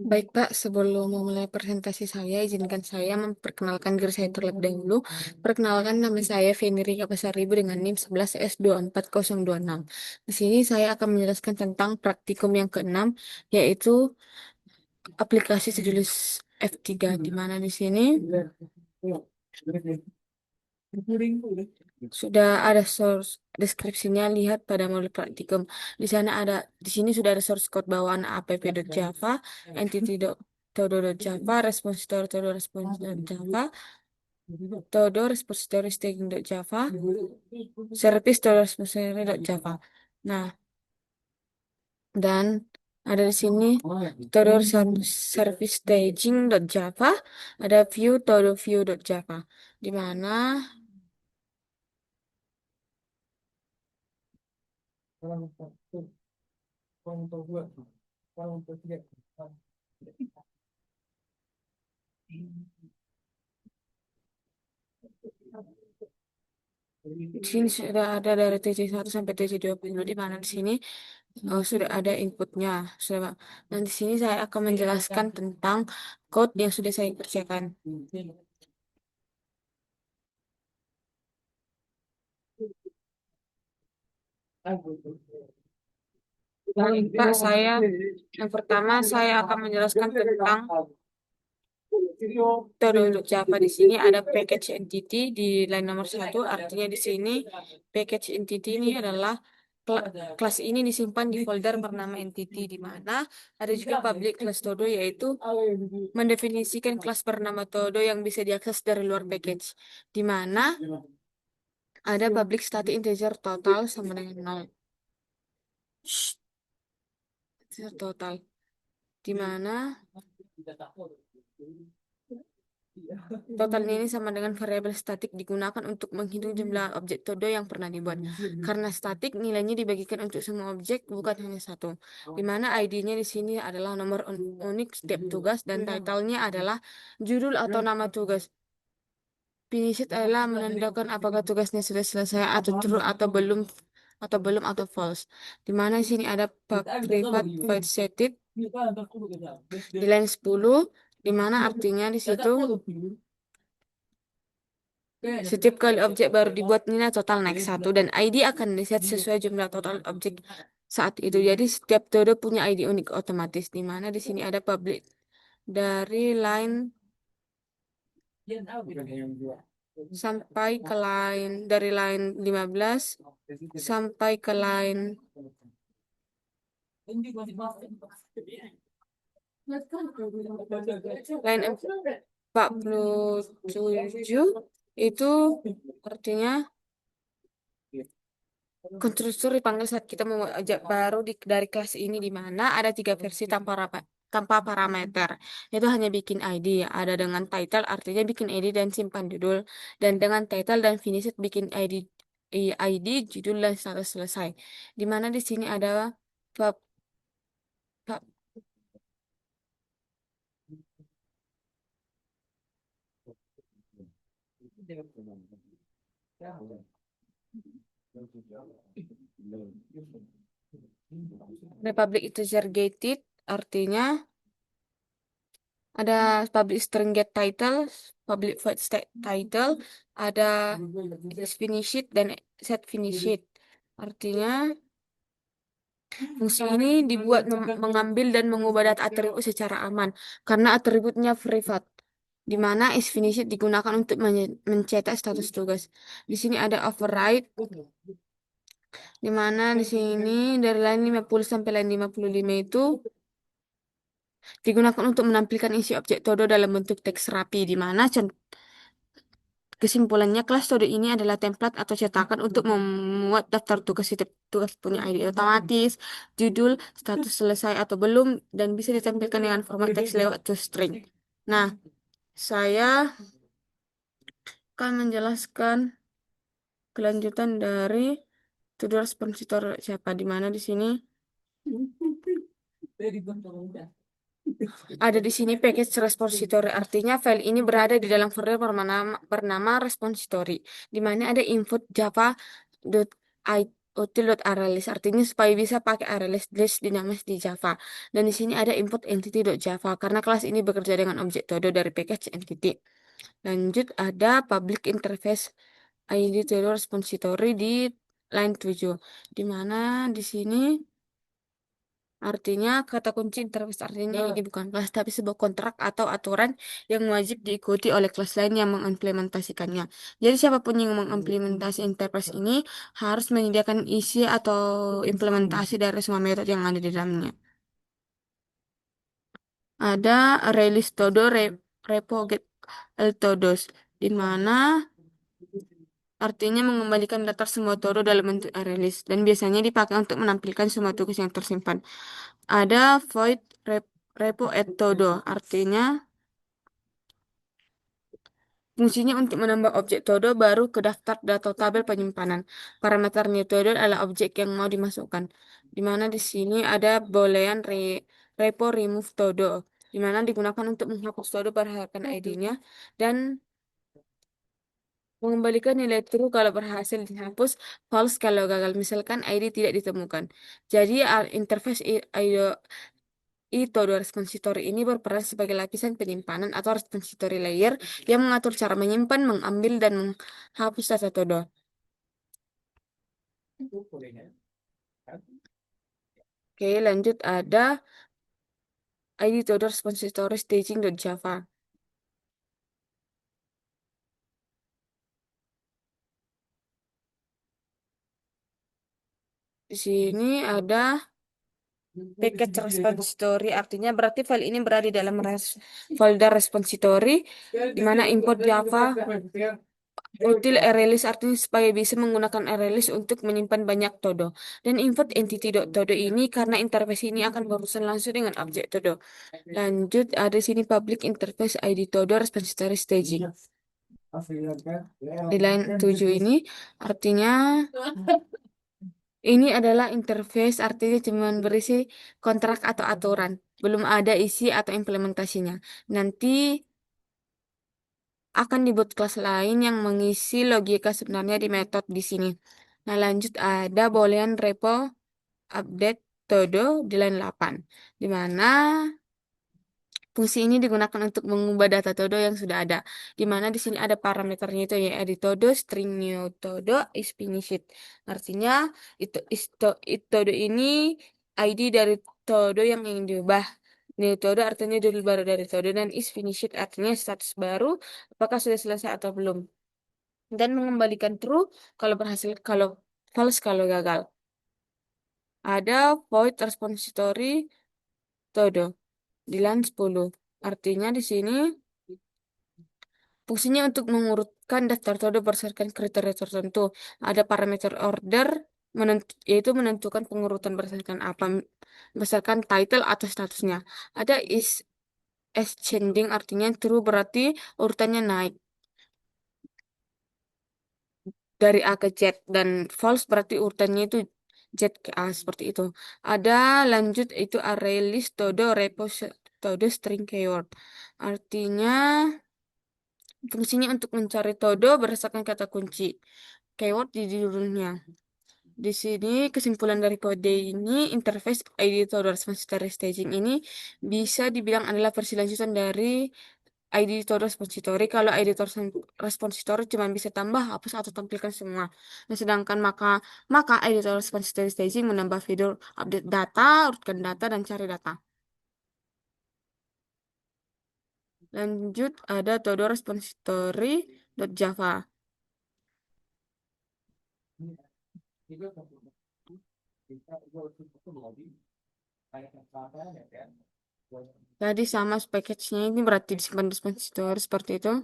Baik Pak, sebelum memulai presentasi saya, izinkan saya memperkenalkan diri saya terlebih dahulu. Perkenalkan nama saya Feni Rika Pasaribu dengan NIM 11S24026. Di sini saya akan menjelaskan tentang praktikum yang keenam, yaitu aplikasi sejenis F3, di mana di sini sudah ada source deskripsinya, lihat pada modul praktikum. Di sana ada, di sini sudah ada source code bawaan app.java, entity.todo.java, repository todo.repository.java, todo repository staging.java, service todo.repository.java. Nah, dan ada di sini todo service staging.java, ada view todo view.java, di mana di sini sudah ada dari TC1 sampai TC20, di mana di sini sudah ada inputnya. Sudah. Dan di sini saya akan menjelaskan tentang code yang sudah saya kerjakan. Baik, Pak, yang pertama saya akan menjelaskan tentang untuk Java. Di sini ada package entity di line nomor satu. Artinya di sini package entity ini adalah kelas ini disimpan di folder bernama entity, di mana ada juga public class todo, yaitu mendefinisikan kelas bernama todo yang bisa diakses dari luar package, di mana ada public static integer total sama dengan 0. Shh, integer total, di mana total ini sama dengan variabel statik digunakan untuk menghitung jumlah objek todo yang pernah dibuat. Karena statik, nilainya dibagikan untuk semua objek, bukan hanya satu. Di mana ID-nya di sini adalah nomor unik setiap tugas dan title-nya adalah judul atau nama tugas. Finished adalah menandakan apakah tugasnya sudah selesai atau true atau false. Di mana di sini ada private void stated di line 10, di mana artinya di situ setiap kali objek baru dibuat nilai total naik satu dan ID akan diset sesuai jumlah total objek saat itu. Jadi setiap todo punya ID unik otomatis, di mana di sini ada public dari line sampai ke line, dari line 15 sampai ke line line 47, itu artinya konstruktor dipanggil saat kita mau ajak baru dari kelas ini, di mana ada 3 versi tanpa parameter. Itu hanya bikin ID, ya. Ada dengan title, artinya bikin ID dan simpan judul. Dan dengan title dan finished bikin ID, judul dan status selesai. Di mana di sini ada pub, pub- Republic integer gated, artinya ada public string get title, public void title, ada is finished dan set finished. Artinya fungsi ini dibuat mengambil dan mengubah data atribut secara aman karena atributnya privat, di mana is finished digunakan untuk mencetak status tugas. Di sini ada override, di mana di sini dari line 50 sampai line 55 itu digunakan untuk menampilkan isi objek todo dalam bentuk teks rapi, di mana kesimpulannya kelas todo ini adalah template atau cetakan untuk memuat daftar tugas. Setiap tugas punya ID otomatis, judul, status selesai atau belum, dan bisa ditampilkan dengan format teks lewat toString. Nah, saya akan menjelaskan kelanjutan dari to-do repository siapa, di mana di sini ada di sini package repository, artinya file ini berada di dalam folder bernama repository, di mana ada input java.id util.arrays, artinya supaya bisa pakai arrays list dinamis di Java. Dan di sini ada input entity.java karena kelas ini bekerja dengan objek todo dari package entity. Lanjut ada public interface ID todo repository di line 7, di mana di sini artinya kata kunci interface artinya ini bukan kelas tapi sebuah kontrak atau aturan yang wajib diikuti oleh kelas lain yang mengimplementasikannya. Jadi siapapun yang mengimplementasi interface ini harus menyediakan isi atau implementasi dari semua metode yang ada di dalamnya. Ada release todo repo get todos, di mana artinya mengembalikan daftar semua todo dalam bentuk release dan biasanya dipakai untuk menampilkan semua tugas yang tersimpan. Ada void repo at todo, artinya fungsinya untuk menambah objek todo baru ke daftar atau tabel penyimpanan. Parameter new todo adalah objek yang mau dimasukkan. Di mana di sini ada boolean repo remove todo, di mana digunakan untuk menghapus todo berdasarkan ID-nya dan mengembalikan nilai true kalau berhasil dihapus, false kalau gagal. Misalkan ID tidak ditemukan. Jadi interface todo repository ini berperan sebagai lapisan penyimpanan atau repository layer yang mengatur cara menyimpan, mengambil, dan menghapus data todo. Oke, lanjut ada ID todo repository staging.java. Di sini ada package repository, artinya berarti file ini berada di dalam folder repository, di mana import Java util ArrayList artinya supaya bisa menggunakan ArrayList untuk menyimpan banyak todo. Dan import entity.todo ini karena interface ini akan berurusan langsung dengan objek todo. Lanjut, ada sini public interface ID todo repository staging. Di line 7 ini artinya ini adalah interface, artinya cuma berisi kontrak atau aturan. Belum ada isi atau implementasinya. Nanti akan dibuat kelas lain yang mengisi logika sebenarnya di metode di sini. Nah, lanjut ada boolean repo update todo di line 8, di mana fungsi ini digunakan untuk mengubah data todo yang sudah ada. Di mana di sini ada parameternya itu ya edit todo, string new todo, is finished. Artinya itu todo ini ID dari todo yang ingin diubah. New todo artinya judul baru dari todo dan is finished artinya status baru apakah sudah selesai atau belum. Dan mengembalikan true kalau berhasil, kalau false kalau gagal. Ada void repository todo di line 10. Artinya di sini fungsinya untuk mengurutkan daftar todo berdasarkan kriteria tertentu. Ada parameter order yaitu menentukan pengurutan berdasarkan apa, berdasarkan title atau statusnya. Ada is ascending artinya true berarti urutannya naik dari A ke Z dan false berarti urutannya itu Z ke A seperti itu. Ada lanjut itu array list todo repos todo string keyword. Artinya fungsinya untuk mencari todo berdasarkan kata kunci keyword di judulnya. Di sini kesimpulan dari kode ini interface editor repository staging ini bisa dibilang adalah versi lanjutan dari editor repository. Kalau editor repository cuma bisa tambah, hapus atau tampilkan semua. Nah, sedangkan maka editor repository staging menambah fitur update data, urutkan data dan cari data. Lanjut ada todo repository.java. Tadi sama package-nya ini berarti disimpan di repository seperti itu.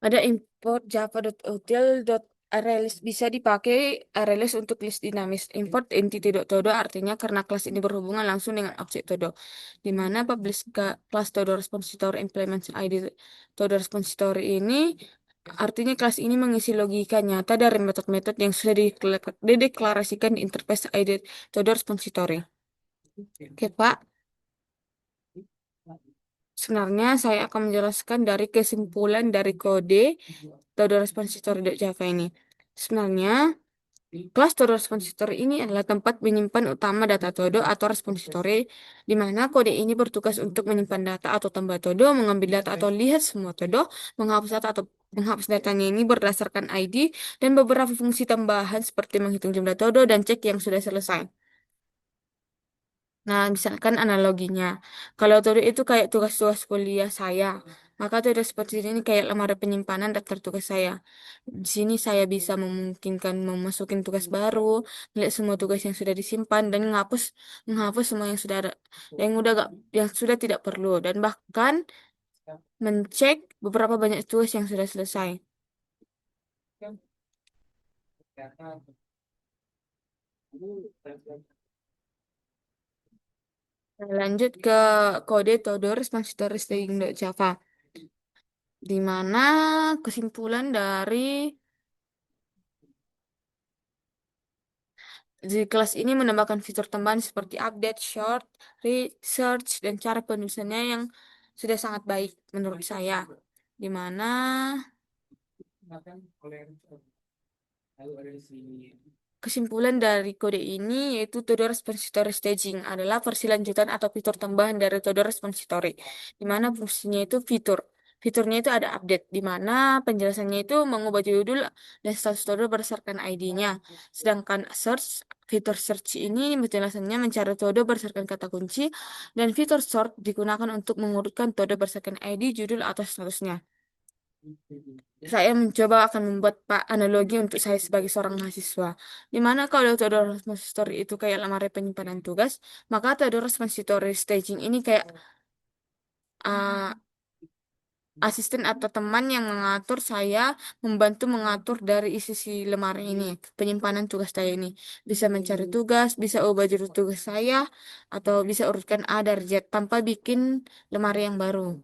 Ada import java.util.arraylist bisa dipakai arraylist untuk list dinamis. Import entity.todo artinya karena kelas ini berhubungan langsung dengan objek todo. Di mana publish kelas todo repository implement ID todo repository ini artinya kelas ini mengisi logika nyata dari metode-metode yang sudah dideklarasikan di interface ID todo repository. Oke, Pak. Sebenarnya saya akan menjelaskan dari kesimpulan dari kode Todo Repository.java ini? Sebenarnya, kelas Todo Repository ini adalah tempat menyimpan utama data Todo atau repository, di mana kode ini bertugas untuk menyimpan data atau tambah Todo, mengambil data atau lihat semua Todo, menghapus data atau menghapus datanya ini berdasarkan ID, dan beberapa fungsi tambahan seperti menghitung jumlah Todo dan cek yang sudah selesai. Nah, misalkan analoginya, kalau Todo itu kayak tugas-tugas kuliah saya, maka Todo seperti ini kayak lemari penyimpanan daftar tugas saya. Di sini saya bisa memungkinkan memasukin tugas baru, melihat semua tugas yang sudah disimpan dan menghapus semua yang sudah ada, yang sudah tidak perlu, dan bahkan mencek beberapa banyak tugas yang sudah selesai. Nah, lanjut ke kode Todo Repository Staging.java, di mana kesimpulan dari di kelas ini menambahkan fitur tambahan seperti update, short, research, dan cara penulisannya yang sudah sangat baik menurut saya. Di mana kesimpulan dari kode ini yaitu Todo Repository Staging adalah versi lanjutan atau fitur tambahan dari Todo Repository, di mana fungsinya itu fitur. Fiturnya itu ada update, di mana penjelasannya itu mengubah judul dan status Todo berdasarkan ID-nya. Sedangkan fitur search ini penjelasannya mencari Todo berdasarkan kata kunci, dan fitur sort digunakan untuk mengurutkan Todo berdasarkan ID, judul, atau statusnya. Saya mencoba akan membuat analogi untuk saya sebagai seorang mahasiswa. Di mana kalau Theodore Repository itu kayak lemari penyimpanan tugas, maka Theodore Repository Staging ini kayak uh, asisten atau teman yang membantu mengatur dari isi si lemari ini, penyimpanan tugas saya ini. Bisa mencari tugas, bisa ubah judul tugas saya, atau bisa urutkan A dari Z tanpa bikin lemari yang baru.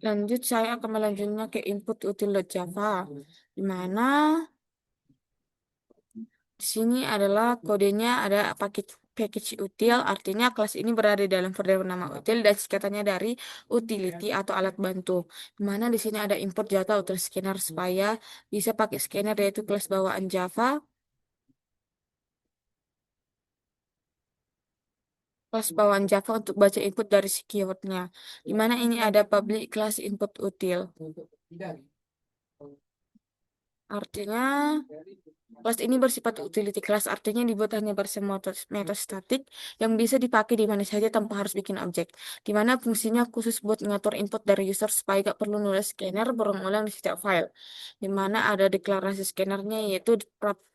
Lanjut, saya akan melanjutnya ke input util.java, di mana di sini adalah kodenya ada package util, artinya kelas ini berada di dalam folder bernama util dan singkatannya dari utility atau alat bantu. Di mana di sini ada import Java util scanner supaya bisa pakai scanner yaitu kelas bawaan Java. Kelas bawaan Java untuk baca input dari si keywordnya. Di mana ini ada public class input util. Artinya kelas ini bersifat utility class, artinya dibuat hanya metode statik yang bisa dipakai di mana saja tanpa harus bikin objek. Di mana fungsinya khusus buat ngatur input dari user supaya gak perlu nulis scanner berulang-ulang di setiap file. Di mana ada deklarasi scannernya yaitu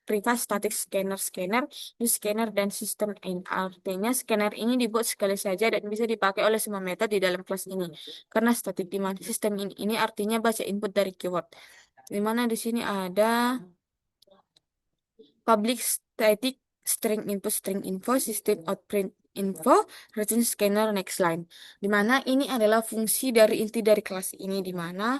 private static scanner, scanner, dan system in. Artinya scanner ini dibuat sekali saja dan bisa dipakai oleh semua metode di dalam kelas ini. Karena static, di mana sistem ini artinya baca input dari keyword. Di mana di sini ada public static string input string info system out print info return scanner next line, di mana ini adalah fungsi dari inti dari kelas ini, di mana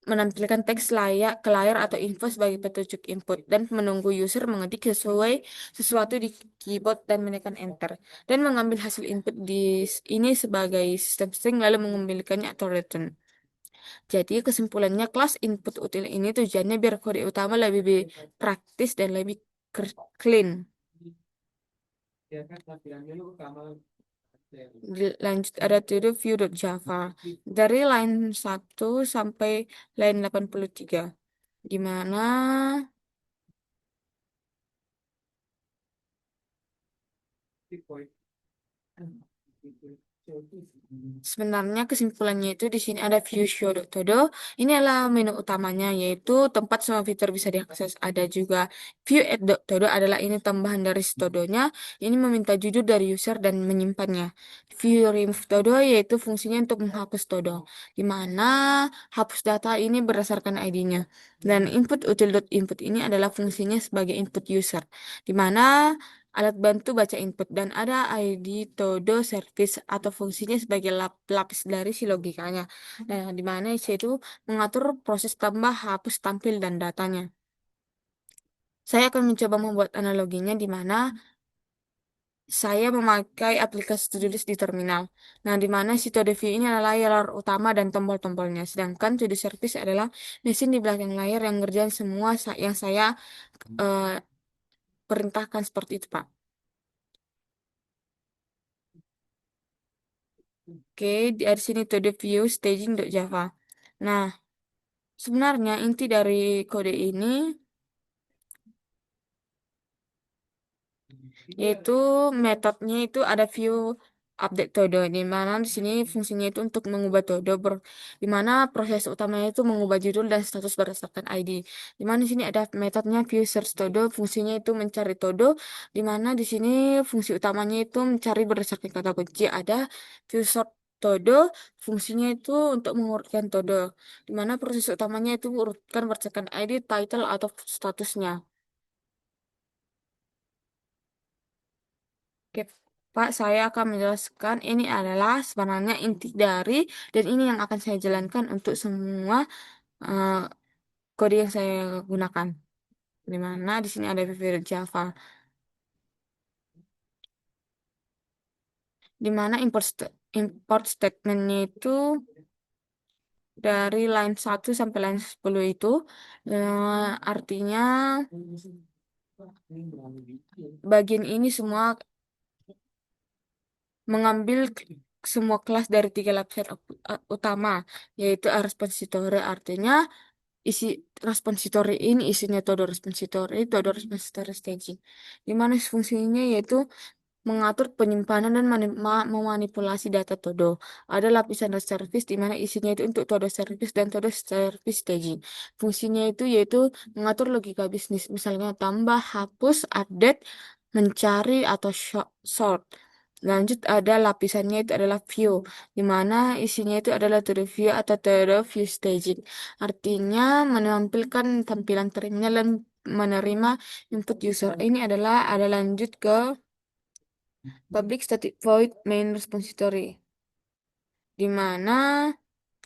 menampilkan teks layak ke layar atau info sebagai petunjuk input dan menunggu user mengetik sesuatu di keyboard dan menekan enter dan mengambil hasil input di ini sebagai sistem string lalu mengembalikannya atau return. Jadi kesimpulannya kelas input util ini tujuannya biar kode utama lebih praktis dan lebih clean. Lanjut ada to view.java dari line 1 sampai line 83. Di mana sebenarnya kesimpulannya itu di sini ada view show todo. Ini adalah menu utamanya yaitu tempat semua fitur bisa diakses. Ada juga view add todo adalah ini tambahan dari stodonya. Ini meminta judul dari user dan menyimpannya. View remove todo yaitu fungsinya untuk menghapus todo. Di mana hapus data ini berdasarkan ID-nya. Dan input util.input ini adalah fungsinya sebagai input user. Di mana alat bantu baca input, dan ada ID todo service atau fungsinya sebagai lapis dari si logikanya. Nah, di mana isi itu mengatur proses tambah, hapus, tampil, dan datanya. Saya akan mencoba membuat analoginya di mana saya memakai aplikasi to-do list di terminal. Nah, di mana si to-do view ini adalah layar utama dan tombol-tombolnya. Sedangkan to-do service adalah mesin di belakang layar yang ngerjain semua yang saya eh, perintahkan seperti itu, Pak. Oke, dari sini to-do view staging.java. Nah, sebenarnya inti dari kode ini yaitu metodenya itu ada view update todo, di mana di sini fungsinya itu untuk mengubah todo di mana proses utamanya itu mengubah judul dan status berdasarkan ID. Di mana di sini ada metodenya view search todo, fungsinya itu mencari todo, di mana di sini fungsi utamanya itu mencari berdasarkan kata kunci. Ada view sort todo, fungsinya itu untuk mengurutkan todo, di mana proses utamanya itu urutkan berdasarkan ID, title atau statusnya. Oke, Pak, saya akan menjelaskan ini adalah sebenarnya inti dari dan ini yang akan saya jalankan untuk semua eh, kode yang saya gunakan. Di mana di sini ada favorite Java. Di mana import statementnya itu dari line 1 sampai line 10 itu artinya bagian ini semua mengambil semua kelas dari 3 lapisan utama, yaitu repository. Artinya isi repository ini isinya todo repository staging. Di mana fungsinya yaitu mengatur penyimpanan dan memanipulasi data todo. Ada lapisan service di mana isinya itu untuk todo service dan todo service staging. Fungsinya itu yaitu mengatur logika bisnis, misalnya tambah, hapus, update, mencari atau sort. Lanjut ada lapisannya itu adalah view, di mana isinya itu adalah to view atau to view staging. Artinya menampilkan tampilan terminal dan menerima input user. Ini adalah ada lanjut ke public static void main repository, di mana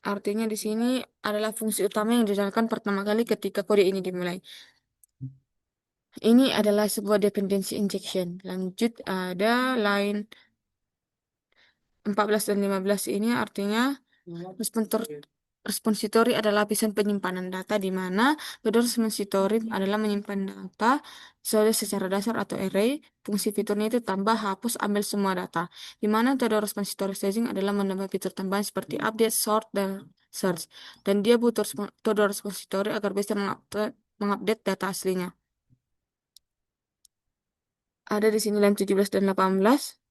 artinya di sini adalah fungsi utama yang dijalankan pertama kali ketika kode ini dimulai. Ini adalah sebuah dependency injection. Lanjut ada line 14 dan 15 ini artinya repository repository adalah lapisan penyimpanan data di mana todo repository adalah menyimpan data secara dasar atau array. Fungsi fiturnya itu tambah, hapus, ambil semua data. Di mana todo repository staging adalah menambah fitur tambahan seperti update, sort, dan search. Dan dia butuh todo repository agar bisa mengupdate data aslinya. Ada di sini line 17 dan 18.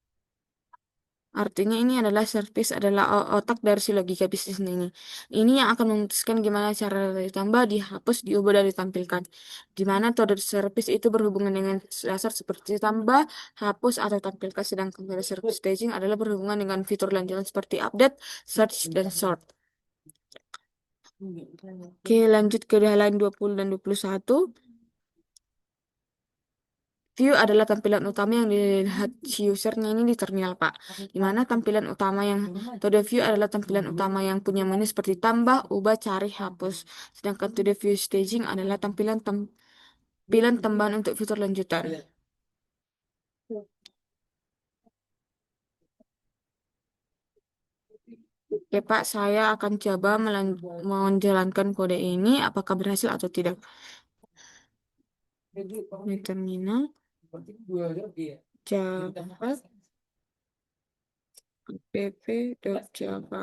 Artinya ini adalah service adalah otak dari si logika bisnis ini. Ini yang akan memutuskan gimana cara ditambah, dihapus, diubah, dan ditampilkan. Di mana todo service itu berhubungan dengan dasar seperti tambah, hapus, atau tampilkan. Sedangkan todo service staging adalah berhubungan dengan fitur lanjutan seperti update, search, dan sort. Oke, lanjut ke halaman 20 dan 21. View adalah tampilan utama yang dilihat si usernya ini di terminal, Pak. Di mana tampilan utama yang todo view adalah tampilan utama yang punya menu seperti tambah, ubah, cari, hapus. Sedangkan todo view staging adalah tampilan tambahan untuk fitur lanjutan. Oke, Pak, saya akan coba menjalankan kode ini. Apakah berhasil atau tidak? Di terminal Java app.java.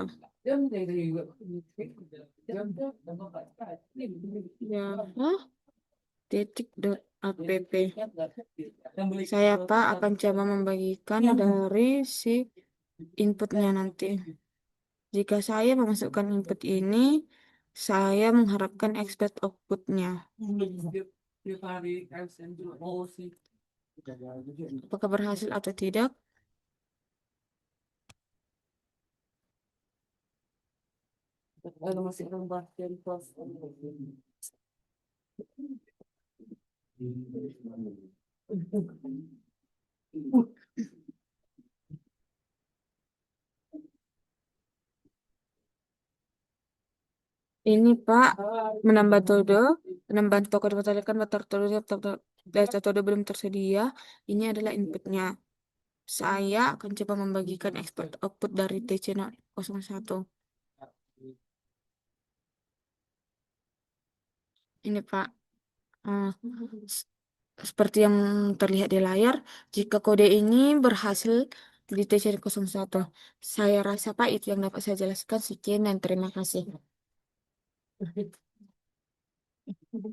Java titik.app. Saya Pak akan coba membagikan dari si inputnya nanti. Jika saya memasukkan input ini, saya mengharapkan expect outputnya. Apakah berhasil atau tidak? Ini Pak, menambah todo, menambah toko dibatalkan, batal todo, data todo belum tersedia. Ini adalah inputnya. Saya akan coba membagikan export output dari TC01. Ini Pak, eh, s- seperti yang terlihat di layar, jika kode ini berhasil di TC01. Saya rasa Pak itu yang dapat saya jelaskan. Sekian dan terima kasih.